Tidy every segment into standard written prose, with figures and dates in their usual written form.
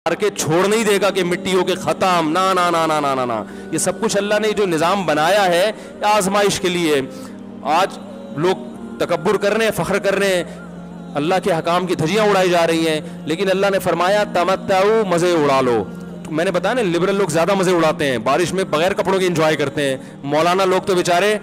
کے چھوڑ نہیں دے گا کہ مٹی ہو کے ختم، نا نا نا نا نا نا نا. یہ سب کچھ اللہ نے جو نظام بنایا ہے آزمائش کے لیے. آج لوگ تکبر کر رہے ہیں، فخر کر رہے ہیں، اللہ کے حکام کی دھجیاں اڑائی جا رہی ہیں، لیکن اللہ نے فرمایا تمتعوا، مزے اڑا لو. میں نے بتایا نا لبرل لوگ زیادہ مزے اڑاتے ہیں، بارش میں بغیر کپڑوں کے انجوائے کرتے ہیں. مولانا لوگ تو بیچارے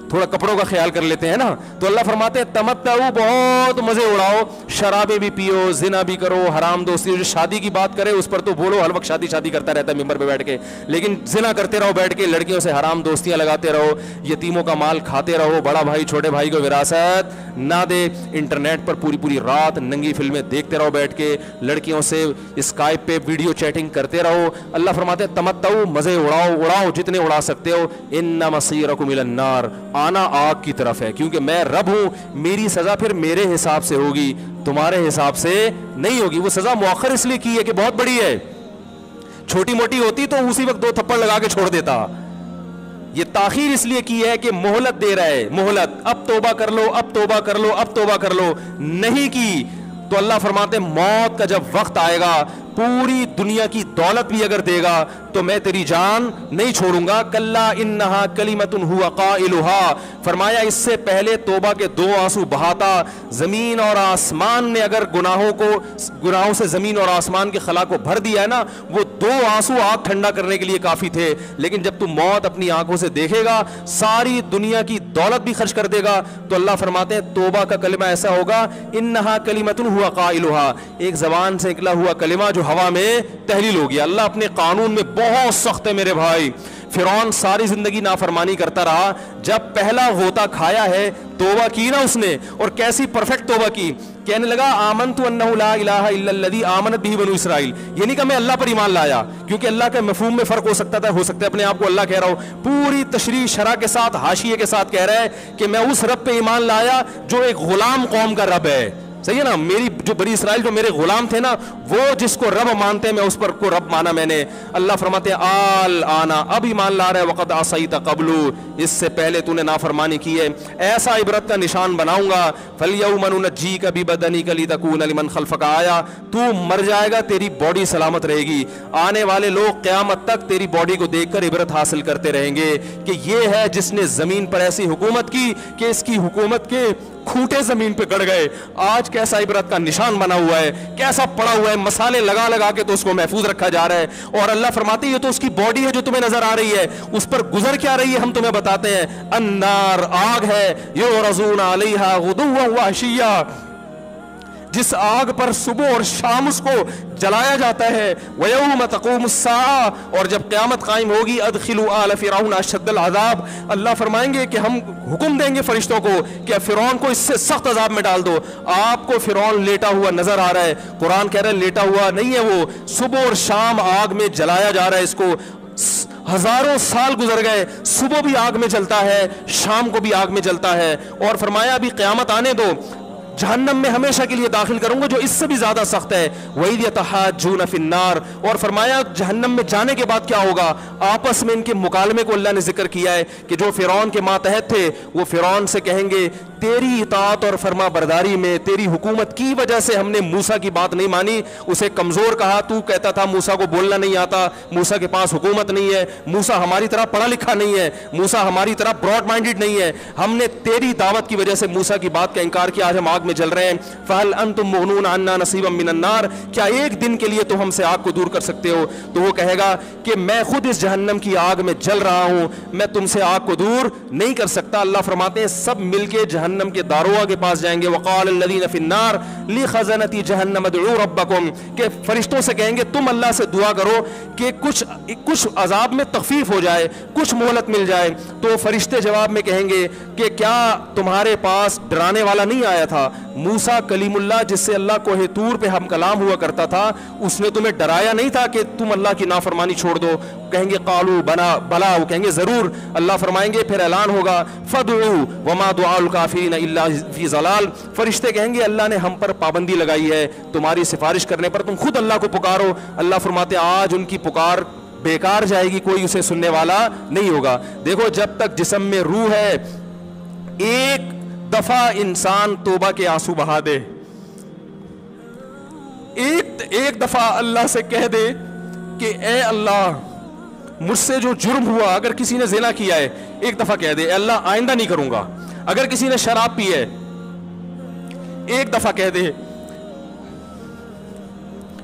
تھوڑا کپڑوں کا خیال کر لیتے ہیں نا. تو اللہ فرماتے ہیں تمتعوا، بہت مزے اڑاؤ، شرابیں بھی پیو، زنا بھی کرو، حرام دوستی. جو شادی کی بات کرے اس پر تو بولو ہر وقت شادی شادی کرتا رہتا ہے ممبر پہ بیٹھ کے، لیکن زنا کرتے رہو بیٹھ کے، لڑکیوں سے حرام دوستیاں لگاتے رہو، یتیموں کا مال کھاتے رہو، بڑا بھائی چھوٹے بھائی کو وراثت نہ دے، انٹرنیٹ پر پوری پوری رات ننگی فلمیں دیکھتے رہو بیٹھ کے، لڑکیوں سے اسکائپ پہ ویڈیو چیٹنگ کرتے رہو. اللہ فرماتے ہیں تمتعوا، مزے اڑاؤ، اڑاؤ جتنے اڑا سکتے ہو. ان مصیرکم الی النار، آنا آگ کی طرف ہے، کیونکہ میں رب ہوں، میری سزا پھر میرے حساب سے ہوگی، تمہارے حساب سے نہیں ہوگی. وہ سزا مؤخر اس لیے کی ہے کہ بہت بڑی ہے، چھوٹی موٹی ہوتی تو اسی وقت 2 تھپڑ لگا کے چھوڑ دیتا. یہ تاخیر اس لیے کی ہے کہ مہلت دے رہا ہے، مہلت، اب توبہ کر لو، اب توبہ کر لو، اب توبہ کر لو. نہیں کی تو اللہ فرماتے ہیں موت کا جب وقت آئے گا، پوری دنیا کی دولت بھی اگر دے گا تو میں تیری جان نہیں چھوڑوں گا. کلا انہا کلمۃ ہوا قائلھا، فرمایا اس سے پہلے توبہ کے 2 آنسو بہاتا. زمین اور آسمان نے اگر گناہوں سے زمین اور آسمان کے خلا کو بھر دیا ہے نا، وہ 2 آنسو آگ ٹھنڈا کرنے کے لیے کافی تھے. لیکن جب تم موت اپنی آنکھوں سے دیکھے گا، ساری دنیا کی دولت بھی خرچ کر دے گا، تو اللہ فرماتے ہیں توبہ کا کلمہ ایسا ہوگا، انہا کلمۃ ہوا قائلھا، ایک زبان سے نکلا ہوا کلمہ جو ہوا میں تحلیل ہو گیا. اللہ اپنے قانون میں بہت سخت ہے میرے بھائی. فرعون ساری زندگی نافرمانی کرتا رہا، جب پہلا غوطہ کھایا ہے توبہ کی نا اس نے، اور کیسی پرفیکٹ توبہ کی. کہنے لگا آمنت انہ لا الہ الا الذی آمنت بہ بنو اسرائیل، یہ نہیں کہ میں اللہ پر ایمان لایا، کیونکہ اللہ کے مفہوم میں فرق ہو سکتا تھا، ہو سکتا ہے اپنے آپ کو اللہ کہہ رہا ہو. پوری تشریح شرح کے ساتھ، حاشیے کے ساتھ کہہ رہا ہے کہ میں اس رب پہ ایمان لایا جو ایک غلام قوم کا رب ہے. صحیح ہے نا، میری جو بنی اسرائیل جو میرے غلام تھے نا، وہ جس کو رب مانتے ہیں میں اس پر کو رب مانا میں نے. اللہ فرماتے ہیں آل آنا، اب ایمان لا رہا ہے، وقد عصیت قبل، اس سے پہلے تو نے نافرمانی کی ہے. ایسا عبرت کا نشان بناؤں گا، فالیوم ننجیک ببدنک لتکون لمن خلفک آیا، تو مر جائے گا تیری باڈی سلامت رہے گی. آنے والے لوگ قیامت تک تیری باڈی کو دیکھ کر عبرت حاصل کرتے رہیں گے کہ یہ ہے جس نے زمین پر ایسی حکومت کی کہ اس کی حکومت کے کھوٹے زمین پہ گڑ گئے. آج کیسا عبرت کا نشان بنا ہوا ہے، کیسا پڑا ہوا ہے، مسالے لگا لگا کے تو اس کو محفوظ رکھا جا رہا ہے. اور اللہ فرماتے ہیں یہ تو اس کی باڈی ہے جو تمہیں نظر آ رہی ہے، اس پر گزر کیا رہی ہے ہم تمہیں بتاتے ہیں. النار، آگ ہے، یعرضون علیہا غدوا وعشیا، جس آگ پر صبح اور شام اس کو جلایا جاتا ہے. وَيَوْمَ تَقُومُ السَّاعَةُ، اور جب قیامت قائم ہوگی، أَدْخِلُوا آلَ فِرْعَوْنَ أَشَدَّ الْعَذَابِ، اللہ فرمائیں گے کہ ہم حکم دیں گے فرشتوں کو کہ فرعون کو اس سے سخت عذاب میں ڈال دو. آپ کو فرعون لیٹا ہوا نظر آ رہا ہے، قرآن کہہ رہا ہے لیٹا ہوا نہیں ہے، وہ صبح اور شام آگ میں جلایا جا رہا ہے. اس کو ہزاروں سال گزر گئے، صبح بھی آگ میں جلتا ہے، شام کو بھی آگ میں جلتا ہے. اور فرمایا ابھی قیامت آنے دو، جہنم میں ہمیشہ کے لیے داخل کروں گا جو اس سے بھی زیادہ سخت ہے. وَإِذْ يَتَحَاجُّونَ فِي النَّارِ، اور فرمایا جہنم میں جانے کے بعد کیا ہوگا، آپس میں ان کے مکالمے کو اللہ نے ذکر کیا ہے کہ جو فرعون کے ماتحت تھے وہ فرعون سے کہیں گے تیری اطاعت اور فرما برداری میں، تیری حکومت کی وجہ سے ہم نے موسیٰ کی بات نہیں مانی. اسے کمزور کہا، تو کہتا تھا موسیٰ کو بولنا نہیں آتا، موسیٰ کے پاس حکومت نہیں ہے، موسیٰ ہماری طرح پڑھا لکھا نہیں ہے، موسیٰ ہماری طرح براڈ مائنڈڈ نہیں ہے، ہم نے تیری دعوت کی وجہ سے موسیٰ کی بات کا انکار کیا، آج ہم آگ میں جل رہے ہیں. فَهَلْ أَنْتُمْ مُغْنُونَ عَنَّا نَصِيبًا مِّنَ النَّارِ، کیا ایک دن کے لیے تو ہم سے آگ کو دور کر سکتے ہو؟ تو وہ کہے گا کہ میں خود اس جہنم کی آگ میں جل رہا ہوں، میں تم سے آگ کو دور نہیں کر سکتا. اللہ فرماتے ہیں سب مل کے جہنم کے داروغہ کے پاس جائیں گے. وقال الذین فی النار لخزنۃ جہنم ادعوا ربکم، کہ فرشتوں سے کہیں گے تم اللہ سے دعا کرو کہ کچھ عذاب میں تخفیف ہو جائے، کچھ مہلت مل جائے. تو فرشتے جواب میں کہیں گے کہ کیا تمہارے پاس ڈرانے والا نہیں آیا تھا؟ موسیٰ کلیم اللہ جس سے اللہ کوہ طور پہ ہم کلام ہوا کرتا تھا، اس نے تمہیں ڈرایا نہیں تھا کہ تم اللہ کی نافرمانی چھوڑ دو؟ کہیں گے قالوا بلا، وہ کہیں گے ضرور. اللہ فرمائیں گے پھر اعلان ہوگا فادعوا وما دعاء الکافرین الا فی ضلال، فرشتے کہیں گے اللہ نے ہم پر پابندی لگائی ہے تمہاری سفارش کرنے پر، تم خود اللہ کو پکارو. اللہ فرماتے آج ان کی پکار بیکار جائے گی، کوئی اسے سننے والا نہیں ہوگا. دیکھو جب تک جسم میں روح ہے، ایک دفعہ انسان توبہ کے آنسو بہا دے، ایک دفعہ اللہ سے کہہ دے کہ اے اللہ مجھ سے جو جرم ہوا، اگر کسی نے زنا کیا ہے ایک دفعہ کہہ دے اے اللہ آئندہ نہیں کروں گا. اگر کسی نے شراب پی ہے ایک دفعہ کہہ دے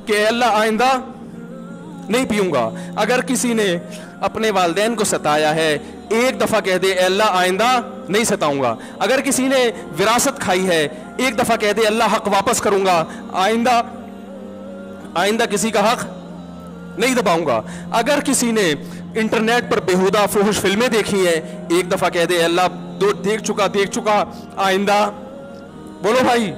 کہ اے اللہ آئندہ نہیں پیوں گا. اگر کسی نے اپنے والدین کو ستایا ہے ایک دفعہ کہہ دے اے اللہ آئندہ نہیں ستاؤں گا. اگر کسی نے وراثت کھائی ہے ایک دفعہ کہہ دے اللہ حق واپس کروں گا، آئندہ کسی کا حق نہیں دباؤں گا. اگر کسی نے انٹرنیٹ پر بیہودہ فحش فلمیں دیکھی ہیں ایک دفعہ کہہ دے اللہ دیکھ چکا آئندہ بولو بھائی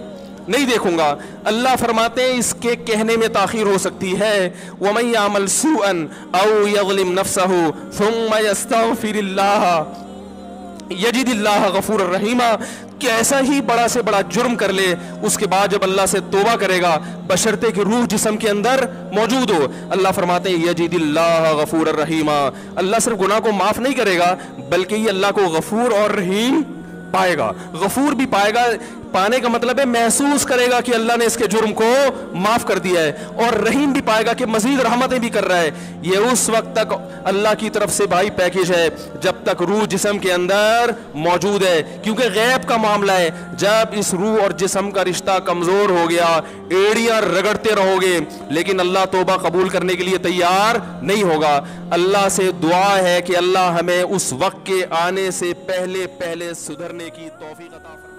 نہیں دیکھوں گا. اللہ فرماتے ہیں اس کے کہنے میں تاخیر ہو سکتی ہے. وَمَن يَعْمَلْ سُوءًا أَوْ يَظْلِمْ نَفْسَهُ ثُمَّ يَسْتَغْفِرِ اللَّهَ يَجِدِ اللَّهَ غَفُورًا رَحِيمًا. کہ ایسا ہی بڑا سے بڑا جرم کر لے اس کے بعد جب اللہ سے توبہ کرے گا بشرطے کہ روح جسم کے اندر موجود ہو، اللہ فرماتے ہیں یجد اللہ غفور الرحیم. اللہ صرف گناہ کو معاف نہیں کرے گا بلکہ یہ اللہ کو غفور اور رحیم پائے گا. غفور بھی پائے گا، پانے کا مطلب ہے محسوس کرے گا کہ اللہ نے اس کے جرم کو معاف کر دیا ہے، اور رحیم بھی پائے گا کہ مزید رحمتیں بھی کر رہا ہے. یہ اس وقت تک اللہ کی طرف سے بھائی پیکیج ہے جب تک روح جسم کے اندر موجود ہے، کیونکہ غیب کا معاملہ ہے. جب اس روح اور جسم کا رشتہ کمزور ہو گیا ایڑیاں رگڑتے رہو گے لیکن اللہ توبہ قبول کرنے کے لیے تیار نہیں ہوگا. اللہ سے دعا ہے کہ اللہ ہمیں اس وقت کے آنے سے پہلے سدھرنے کی توفیق عطا فرمائے.